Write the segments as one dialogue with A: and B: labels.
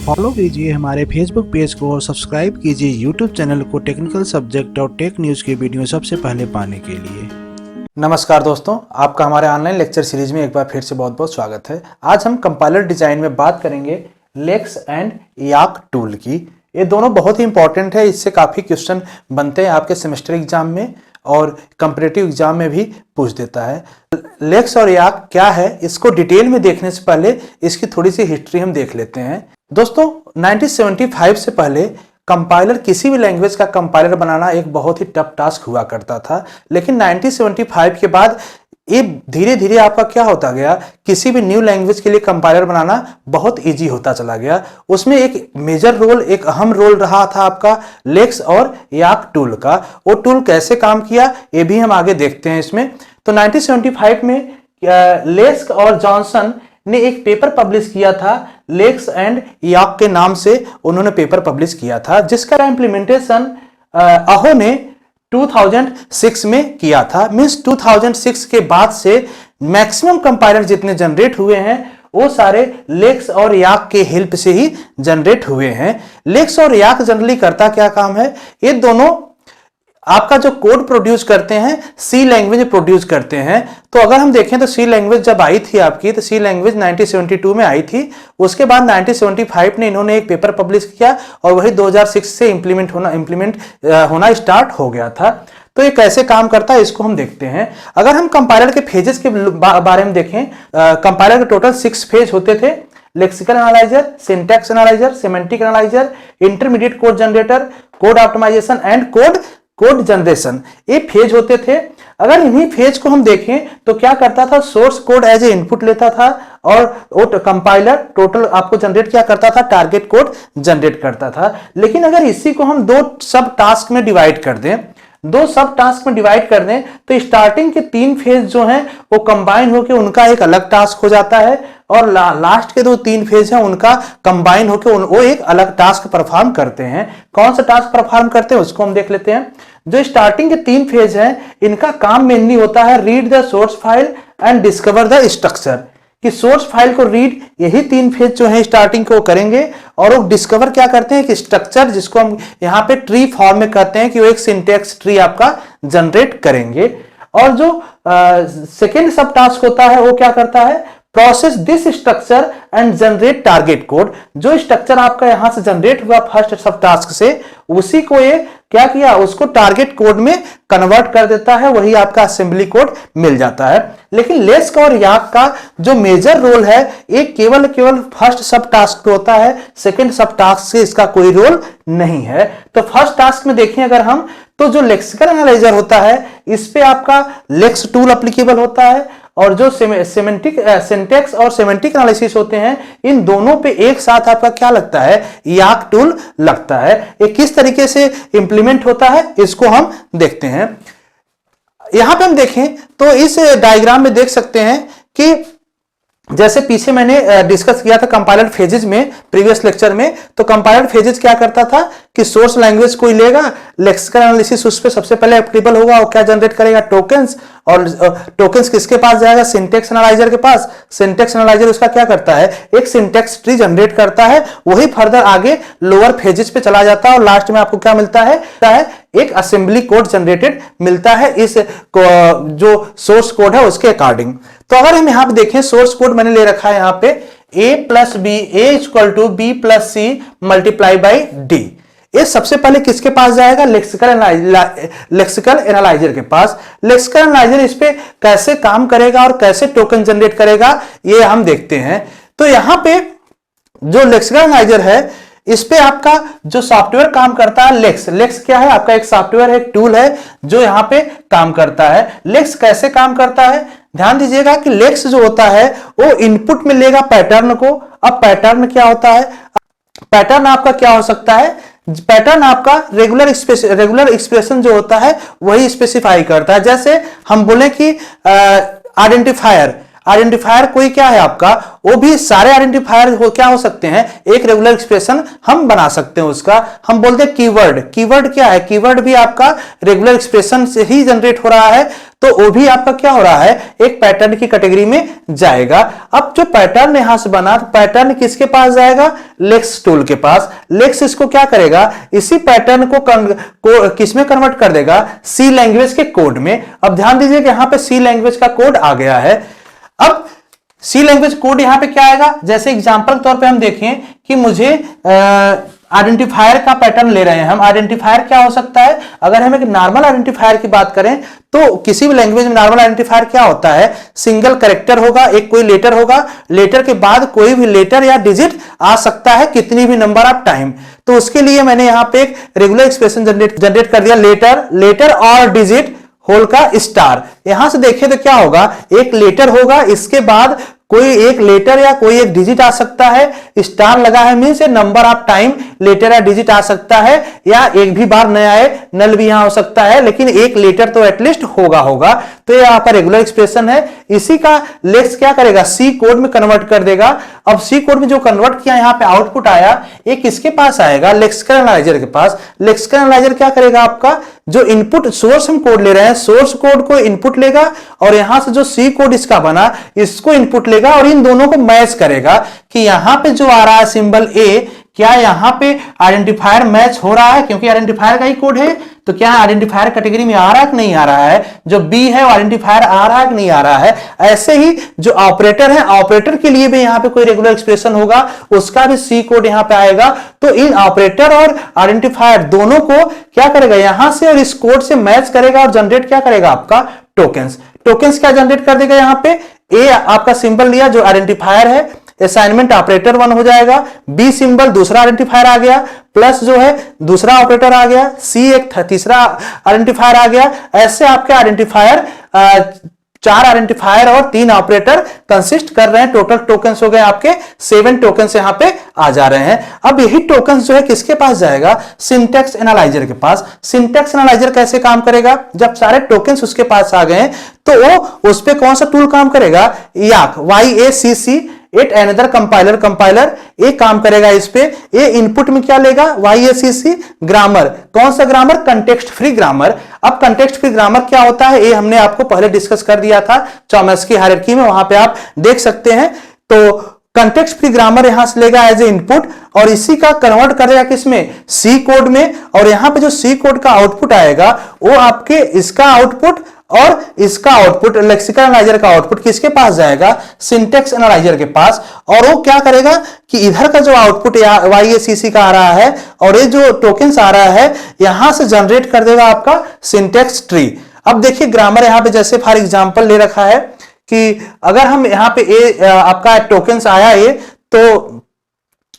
A: Follow कीजिए हमारे Facebook page को और सब्सक्राइब कीजिए यूट्यूब चैनल को टेक्निकल सब्जेक्ट और टेक न्यूज़ के वीडियो सबसे पहले पाने के लिए।
B: नमस्कार दोस्तों, आपका हमारे ऑनलाइन लेक्चर सीरीज में एक बार फिर से बहुत बहुत स्वागत है। आज हम कंपाइलर डिजाइन में बात करेंगे लेक्स एंड याक टूल की। ये दोनों बहुत ही इंपॉर्टेंट है, इससे काफ़ी क्वेश्चन बनते हैं आपके सेमेस्टर एग्जाम में और कंपैरेटिव एग्जाम में भी पूछ देता है। लेक्स और याक क्या है, इसको डिटेल में देखने से पहले इसकी थोड़ी सी हिस्ट्री हम देख लेते हैं। दोस्तों 1975 से पहले कंपाइलर, किसी भी लैंग्वेज का कंपाइलर बनाना एक बहुत ही टफ टास्क हुआ करता था, लेकिन 1975 के बाद ये धीरे धीरे आपका क्या होता गया, किसी भी न्यू लैंग्वेज के लिए कंपाइलर बनाना बहुत इजी होता चला गया। उसमें एक मेजर रोल, एक अहम रोल रहा था आपका लेक्स और याक टूल का। वो टूल कैसे काम किया ये भी हम आगे देखते हैं इसमें। तो 1975 में लेक्स और जॉनसन ने एक पेपर पब्लिश किया था, लेक्स एंड याक के नाम से उन्होंने पेपर पब्लिश किया था, जिसका इम्प्लीमेंटेशन अहो ने 2006 में किया था। मींस 2006 के बाद से मैक्सिमम कंपाइलर जितने जनरेट हुए हैं वो सारे लेक्स और याक के हेल्प से ही जनरेट हुए हैं। लेक्स और याक जनरली करता क्या काम है, ये दोनों आपका जो कोड प्रोड्यूस करते हैं सी लैंग्वेज प्रोड्यूस करते हैं। तो अगर हम देखें तो सी लैंग्वेज जब आई थी आपकी, तो सी लैंग्वेज 1972 में आई थी। उसके बाद 1975 ने इन्होंने एक पेपर पब्लिश किया और वही 2006 से इंप्लीमेंट होना स्टार्ट हो गया था। तो ये कैसे काम करता है इसको हम देखते हैं। अगर हम कंपाइलर के फेजेस के बारे में देखें, कंपाइलर के टोटल 6 फेज होते थे। Lexical analyser, syntax analyser, semantic analyser, intermediate code generator, code optimisation and code generation, ये फेज होते थे। अगर इन्हीं फेज को हम देखें तो क्या करता था, source code as a input लेता था और वो कंपाइलर टोटल आपको जनरेट क्या करता था, टारगेट कोड जनरेट करता था। लेकिन अगर इसी को हम दो सब टास्क में डिवाइड कर दें, तो स्टार्टिंग के 3 फेज जो हैं वो कंबाइन होकर उनका एक अलग टास्क हो जाता है और लास्ट के 3 फेज हैं उनका कंबाइन होकर वो एक अलग टास्क परफॉर्म करते हैं। कौन सा टास्क परफॉर्म करते हैं उसको हम देख लेते हैं। जो स्टार्टिंग के 3 फेज हैं इनका काम मेनली होता है read the source file and discover the structure, कि सोर्स फाइल को रीड, यही 3 फेज जो है स्टार्टिंग को करेंगे और वो डिस्कवर क्या करते हैं कि स्ट्रक्चर, जिसको हम यहाँ पे ट्री फॉर्म में कहते हैं, कि वो एक सिंटैक्स ट्री आपका जनरेट करेंगे। और जो सेकेंड सब टास्क होता है वो क्या करता है, process this structure and generate target code. जो स्ट्रक्चर आपका यहां से जनरेट हुआ फर्स्ट सब टास्क से, उसी को ये क्या किया, उसको टारगेट कोड में कन्वर्ट कर देता है, वही आपका असेंबली कोड मिल जाता है। लेकिन लेक्स और याक का जो मेजर रोल है ये केवल फर्स्ट सब टास्क पे होता है, सेकंड सब टास्क से इसका कोई रोल नहीं है। तो फर्स्ट टास्क में देखें अगर हम, तो जो लेक्सिकल एनालाइजर होता है इस पे आपका लेक्स टूल एप्लीकेबल होता है, और जो सिंटैक्स और सेमेंटिक एनालिसिस होते हैं इन दोनों पे एक साथ आपका क्या लगता है, याक टूल लगता है। ये किस तरीके से इंप्लीमेंट होता है इसको हम देखते हैं। यहां पे हम देखें तो इस डायग्राम में देख सकते हैं कि जैसे पीछे मैंने डिस्कस किया था कंपाइलर फेजेस में प्रीवियस लेक्चर में, तो कंपाइलर फेजेस क्या करता था कि सोर्स लैंग्वेज कोई लेगा, लेक्सिकल एनालिसिस उस पे सबसे पहले एप्लीकेबल होगा, और क्या जनरेट करेगा, टोकन्स। और टोकन्स किसके पास जाएगा, सिंटैक्स एनालाइजर के पास। सिंटैक्स एनालाइजर उसका क्या करता है, एक सिंटैक्स ट्री जनरेट करता है, वही फर्दर आगे लोअर फेजेस पे चला जाता है और लास्ट में आपको क्या मिलता है, एक असेंबली कोड जनरेटेड मिलता है इस जो सोर्स कोड है उसके अकॉर्डिंग। तो अगर हम यहां पे देखें, सोर्स कोड मैंने ले रखा है यहां पे a + b, a = b + c × d। ये सबसे पहले किसके पास जाएगा, लेक्सिकल एनालाइजर के पास। लेक्सिकल एनालाइजर इस पे कैसे काम करेगा और कैसे टोकन जनरेट करेगा ये हम देखते हैं। तो यहां पे जो लेक्सिकल एनालाइजर है इस पे आपका जो सॉफ्टवेयर काम करता है, लेक्स क्या है, आपका एक सॉफ्टवेयर है, एक टूल है जो यहां पे काम करता है। लेक्स कैसे काम करता है, ध्यान दीजिएगा कि लेक्स जो होता है वो इनपुट में लेगा पैटर्न को। अब पैटर्न क्या होता है, पैटर्न आपका क्या हो सकता है, पैटर्न आपका रेगुलर एक्सप्रेशन जो होता है वही स्पेसिफाई करता है। जैसे हम बोले कि आइडेंटिफायर कोई क्या है आपका, वो भी सारे आइडेंटिफायर क्या हो सकते हैं, एक रेगुलर एक्सप्रेशन हम बना सकते हैं उसका। हम बोलते हैं कीवर्ड क्या है, कीवर्ड भी आपका रेगुलर एक्सप्रेशन से ही जनरेट हो रहा है। तो वो भी आपका क्या हो रहा है, एक पैटर्न की कैटेगरी में जाएगा। अब जो पैटर्न यहां से बना, तो पैटर्न किसके पास जाएगा, लेक्स टूल के पास। लेक्स इसको क्या करेगा, इसी पैटर्न को किसमें कन्वर्ट कर देगा, सी लैंग्वेज के कोड में। अब ध्यान दीजिए कि यहां पे सी लैंग्वेज का कोड आ गया है। अब सी लैंग्वेज कोड यहां पे क्या आएगा, जैसे एग्जांपल के तौर पे हम देखें कि मुझे आइडेंटिफायर का पैटर्न ले रहे हैं हम। आइडेंटिफायर क्या हो सकता है, अगर हम एक नॉर्मल आइडेंटिफायर की बात करें तो किसी भी लैंग्वेज में नॉर्मल आइडेंटिफायर क्या होता है, सिंगल कैरेक्टर होगा, एक कोई लेटर होगा, लेटर के बाद कोई भी लेटर या डिजिट आ सकता है कितनी भी नंबर ऑफ टाइम। तो उसके लिए मैंने यहां पे एक रेगुलर एक्सप्रेशन जनरेट कर दिया, लेटर और डिजिट होल का स्टार। यहां से देखें तो क्या होगा, एक लेटर होगा, इसके बाद कोई एक लेटर या कोई एक डिजिट आ सकता है, स्टार लगा है मीन से नंबर ऑफ टाइम लेटर या डिजिट आ सकता है, या एक भी बार न आए, नल भी यहां हो सकता है, लेकिन एक लेटर तो एटलीस्ट होगा। तो ये यहां पर रेगुलर एक्सप्रेशन है। इसी का लेक्स क्या करेगा, सी कोड में कन्वर्ट कर देगा। अब सी कोड में जो कन्वर्ट किया, यहां पे आउटपुट आया, ये किसके पास आएगा, लेक्सिकल एनालाइजर के पास। लेक्सिकल एनालाइजर क्या करेगा, आपका जो इनपुट सोर्स हम कोड ले रहे हैं, सोर्स कोड को इनपुट लेगा और यहां से जो सी कोड इसका बना, इसको इनपुट लेगा और इन दोनों को मैच करेगा कि यहां पे जो आ रहा है सिंबल ए, क्या यहां पे आइडेंटिफायर मैच हो रहा है, क्योंकि आइडेंटिफायर का ही कोड है, तो क्या आइडेंटिफायर कैटेगरी में आ रहा है कि नहीं आ रहा है, जो बी है वो आइडेंटिफायर आ रहा है कि नहीं आ रहा है। ऐसे ही जो ऑपरेटर है, ऑपरेटर के लिए भी यहां पे कोई रेगुलर एक्सप्रेशन होगा, उसका भी सी कोड यहां पे आएगा। तो इन ऑपरेटर और आइडेंटिफायर दोनों को क्या करेगा, यहां से और इस कोड से मैच करेगा और जनरेट क्या करेगा, आपका टोकन्स। टोकन्स क्या जनरेट कर देगा, यहां पे ए आपका सिंबल लिया जो आइडेंटिफायर है, असाइनमेंट ऑपरेटर 1 हो जाएगा, बी सिंबल दूसरा आइडेंटिफायर आ गया, प्लस जो है दूसरा ऑपरेटर आ गया, सी एक तीसरा आइडेंटिफायर आ गया। ऐसे आपके आइडेंटिफायर 4 आइडेंटिफायर और 3 ऑपरेटर कंसिस्ट कर रहे हैं। टोटल टोकन्स हो गए आपके 7 टोकन्स यहां पे आ जा रहे हैं। अब यही टोकन्स जो है किसके पास जाएगा, सिंटैक्स एनालाइजर के पास। सिंटैक्स एनालाइजर कैसे काम करेगा, जब सारे टोकन्स उसके पास आ गए तो वो उस पे कौन सा टूल काम करेगा, याक, YACC, इट अनदर कंपाइलर ये काम करेगा इस पे। ये इनपुट में क्या लेगा, YACC ग्रामर, कौन सा ग्रामर, कंटेक्स्ट फ्री ग्रामर। अब कंटेक्स्ट फ्री ग्रामर क्या होता है, ये हमने आपको पहले डिस्कस कर दिया था चॉम्स्की हायरार्की में, वहां पे आप देख सकते हैं। तो कंटेक्स्ट फ्री ग्रामर यहां से लेगा एज ए इनपुट और इसी का कन्वर्ट करेगा किसमें, सी कोड में। और यहां पे जो सी कोड का आउटपुट आएगा वो आपके इसका आउटपुट और इसका आउटपुट, लेक्सिकल एनालाइजर का आउटपुट किसके पास जाएगा, सिंटैक्स एनालाइजर के पास। और वो क्या करेगा कि इधर का जो आउटपुट YACC का आ रहा है और ये जो टोकन्स आ रहा है, यहां से जनरेट कर देगा आपका सिंटैक्स ट्री। अब देखिए ग्रामर यहां पे जैसे फॉर एग्जांपल ले रखा है कि अगर हम यहां पे आपका टोकन्स आया ये, तो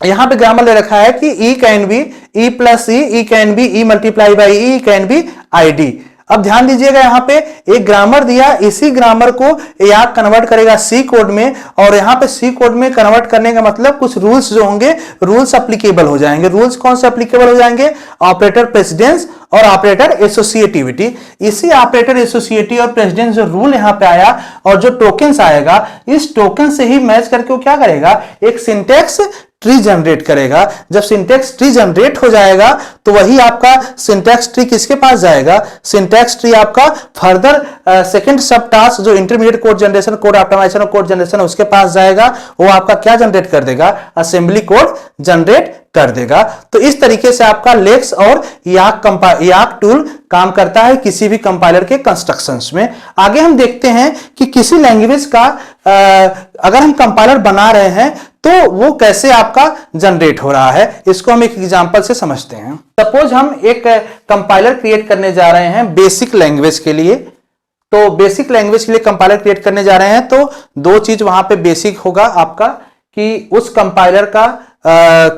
B: यहां पे ग्रामर ले रखा है कि E can be E plus E can be E multiply by E can be ID। अब ध्यान दीजिएगा यहां पे एक ग्रामर दिया, इसी ग्रामर को याक कन्वर्ट करेगा सी कोड में और यहां पे सी कोड में कन्वर्ट करने का मतलब कुछ रूल्स जो होंगे, रूल्स एप्लीकेबल हो जाएंगे। रूल्स कौन से एप्लीकेबल हो जाएंगे, ऑपरेटर प्रेसिडेंस और ऑपरेटर एसोसिएटिविटी। इसी ऑपरेटर एसोसिएटिविटी और प्रेसिडेंस जो रूल यहां पे आया और जो टोकन्स आएगा, इस टोकन से ही मैच करके वो क्या करेगा, एक सिंटैक्स ट्री जनरेट करेगा। जब सिंटैक्स ट्री जनरेट हो जाएगा तो वही आपका सिंटैक्स ट्री किसके पास जाएगा, सिंटैक्स ट्री आपका फर्दर सेकंड सब टास्क जो intermediate code generation, code optimisation और कोड जनरेशन उसके पास जाएगा। वो आपका क्या जनरेट कर देगा, असेंबली कोड जनरेट कर देगा। तो इस तरीके से आपका लेक्स और याक टूल काम करता है किसी भी कंपाइलर के कंस्ट्रक्शंस में। आगे हम देखते हैं कि किसी लैंग्वेज का अगर हम कंपाइलर बना रहे हैं तो वो कैसे आपका जनरेट हो रहा है, इसको हम एक एग्जांपल से समझते हैं। सपोज हम एक कंपाइलर क्रिएट करने जा रहे हैं बेसिक लैंग्वेज के लिए। तो बेसिक लैंग्वेज के लिए कंपाइलर क्रिएट करने जा रहे हैं तो 2 चीज वहां पे बेसिक होगा आपका, कि उस कंपाइलर का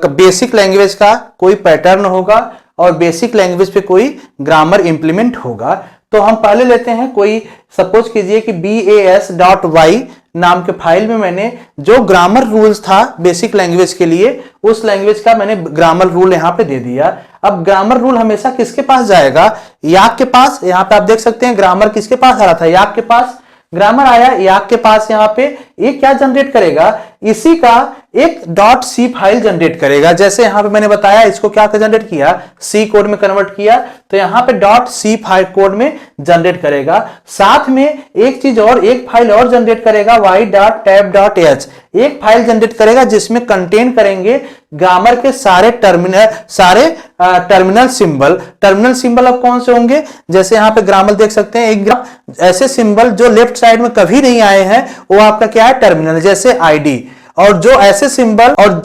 B: बेसिक लैंग्वेज का कोई पैटर्न होगा और बेसिक लैंग्वेज पे कोई ग्रामर इंप्लीमेंट होगा। तो हम पहले लेते हैं, कोई सपोज कीजिए कि bas.y नाम के फाइल में मैंने जो ग्रामर रूल्स था बेसिक लैंग्वेज के लिए, उस लैंग्वेज का मैंने ग्रामर रूल यहां पे दे दिया। अब ग्रामर रूल हमेशा किसके पास जाएगा, याक के पास। यहां पे आप देख सकते हैं ग्रामर किसके पास आ रहा था, याक के पास। ग्रामर आया याक के पास, यहां पे ये क्या जनरेट करेगा, इसी का एक डॉट सी फाइल जनरेट करेगा। जैसे यहां पे मैंने बताया इसको क्या जनरेट किया, सी कोड में कन्वर्ट किया, तो यहां पे डॉट सी फाइल कोड में जनरेट करेगा। साथ में एक चीज और, एक फाइल और जनरेट करेगा, y.tab.h, एक फाइल जनरेट करेगा जिसमें कंटेन करेंगे ग्रामर के सारे टर्मिनल सिंबल। टर्मिनल सिंबल अब कौन से होंगे, जैसे यहां पे ग्रामर देख सकते हैं, एक ऐसे सिंबल जो लेफ्ट साइड में कभी नहीं आए हैं वो आपका क्या है, टर्मिनल, जैसे आईडी। और जो ऐसे सिंबल, और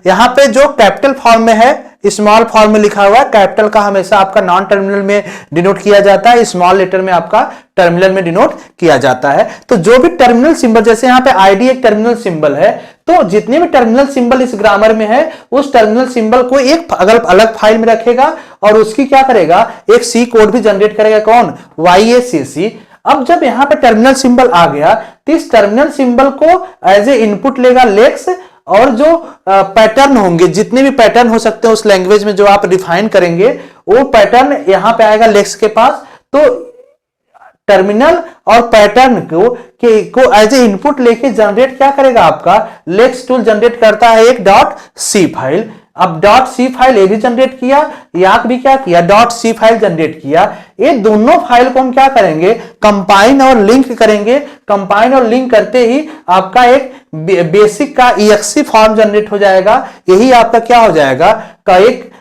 B: यहां पे जो कैपिटल फॉर्म में है, स्मॉल फॉर्म में लिखा हुआ है, कैपिटल का हमेशा आपका नॉन टर्मिनल में डिनोट किया जाता है, स्मॉल लेटर में आपका टर्मिनल में डिनोट किया जाता है। तो जो भी टर्मिनल सिंबल, जैसे यहां पे आईडी एक टर्मिनल सिंबल है, तो जितने भी टर्मिनल सिंबल इस ग्रामर में है उस टर्मिनल सिंबल को एक अलग फाइल में रखेगा और उसकी क्या करेगा, एक सी कोड भी जनरेट करेगा। कौन, YACC। अब जब यहां पे टर्मिनल सिंबल आ गया तो इस टर्मिनल सिंबल को एज ए इनपुट लेगा लेक्स, और जो पैटर्न होंगे, जितने भी पैटर्न हो सकते हैं उस लैंग्वेज में जो आप डिफाइन करेंगे, वो पैटर्न यहां पे आएगा लेक्स के पास। तो टर्मिनल और पैटर्न को एज ए इनपुट लेके जनरेट क्या करेगा, आपका लेक्स टूल जनरेट करता है एक डॉट सी फाइल। अब डॉट सी फाइल ये भी जनरेट किया, याक भी क्या किया, डॉट सी फाइल जनरेट किया। ये दोनों फाइल को हम क्या करेंगे, कंपाइन और लिंक करेंगे। कंपाइन और लिंक करते ही आपका एक बेसिक का EXE फॉर्म जनरेट हो जाएगा। यही आपका क्या हो जाएगा, का एक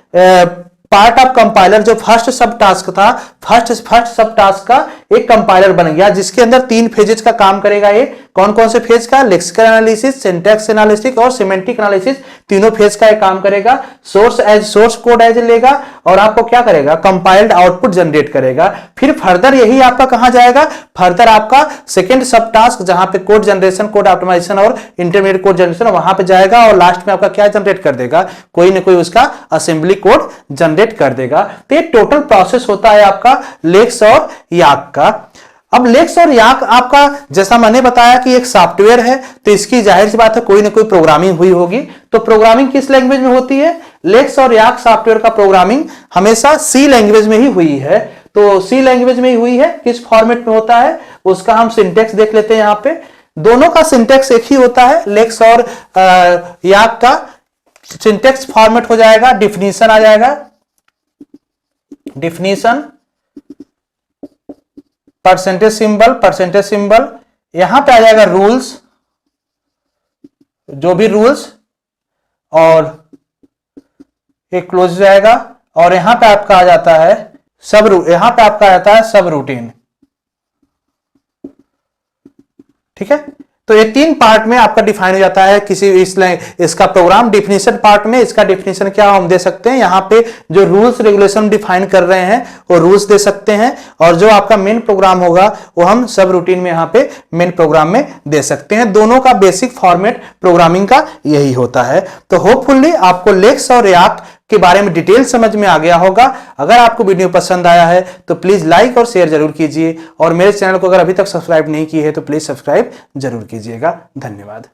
B: पार्ट ऑफ कंपाइलर, जो फर्स्ट सब टास्क था, फर्स्ट सब टास्क का एक कंपाइलर बन गया, जिसके अंदर 3 फेजेस का काम करेगा। ये कौन कौन से फेज का, लेक्सिकल एनालिसिस, सिंटैक्स एनालिसिस और सिमेंटिक एनालिसिस, तीनों फेज का एक काम करेगा। सोर्स कोड एज लेगा और आपको क्या करेगा, कंपाइल्ड आउटपुट जनरेट करेगा। फिर फर्दर यही आपका कहां जाएगा, फर्दर आपका सेकंड सब टास्क, जहां पे कोड जनरेशन, कोड ऑप्टिमाइजेशन और इंटरमीडिएट कोड जनरेशन, वहां पे जाएगा और लास्ट में आपका क्या जनरेट कर देगा, कोई ना कोई उसका असेंबली कोड जनरेट कर देगा। तो ये टोटल प्रोसेस होता है आपका लेक्स और याक का। अब लेक्स और याक आपका, जैसा मैंने बताया कि एक सॉफ्टवेयर है, तो इसकी जाहिर सी बात है कोई ना कोई प्रोग्रामिंग हुई होगी। तो प्रोग्रामिंग किस लैंग्वेज में होती है, लेक्स और याक सॉफ्टवेयर का प्रोग्रामिंग हमेशा सी लैंग्वेज में ही हुई है। तो सी लैंग्वेज में ही हुई है, किस फॉर्मेट में होता है उसका हम सिंटेक्स देख लेते हैं। यहां पे दोनों का सिंटेक्स एक ही होता है, लेक्स और याक का सिंटेक्स फॉर्मेट हो जाएगा, डिफिनीशन आ जाएगा, डिफिनीशन, परसेंटेज सिंबल, यहां पे आ जाएगा रूल्स, जो भी रूल्स, और एक क्लोज जाएगा, और यहां पे आपका आ जाता है यहां पे आपका आ जाता है सब रूटीन। ठीक है, तो ये 3 पार्ट में आपका डिफाइन हो जाता है किसी इसका प्रोग्राम। डिफिनीशन पार्ट में इसका डिफिनीशन क्या हम दे सकते हैं, यहां पे जो रूल्स रेगुलेशन डिफाइन कर रहे हैं वो रूल्स दे सकते हैं, और जो आपका मेन प्रोग्राम होगा वो हम सब रूटीन में यहां पे मेन प्रोग्राम में दे सकते हैं। दोनों का बेसिक फॉर्मेट प्रोग्रामिंग का यही होता है। तो होपफुली आपको लेक्स और याक के बारे में डिटेल समझ में आ गया होगा। अगर आपको वीडियो पसंद आया है तो प्लीज लाइक और शेयर जरूर कीजिए, और मेरे चैनल को अगर अभी तक सब्सक्राइब नहीं किए है तो प्लीज सब्सक्राइब जरूर कीजिएगा। धन्यवाद।